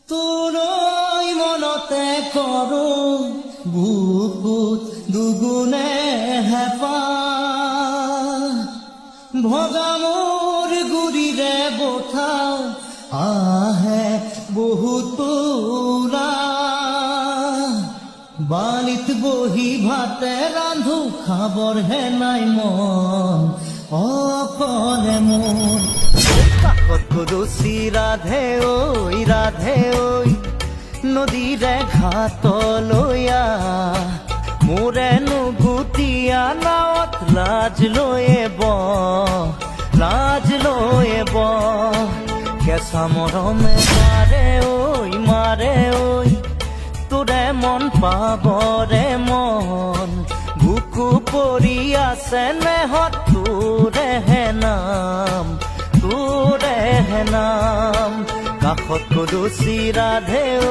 তোৰৈ মনতে কৰো বুকুত দুগুণে হেঁপাহ ভগা মোৰ গুৰিৰে বঠা আহে বহুত পুৰা বালিত বহি ভাতে ৰান্ধো খাবৰহে নাই মন অকলে মোৰ কাষত গৰুচি ৰাধে ঐ নদীৰে ঘাটলৈ মোৰে নুগুতীয়া নাৱত লাজ লৈয়ে কেঁচা মৰমে মাৰে ঐ তোৰে মন পাবৰে মন বুকু পৰি আছে নেহত তোৰেহে নাম কাষত গৰুচি ৰাধে ঐ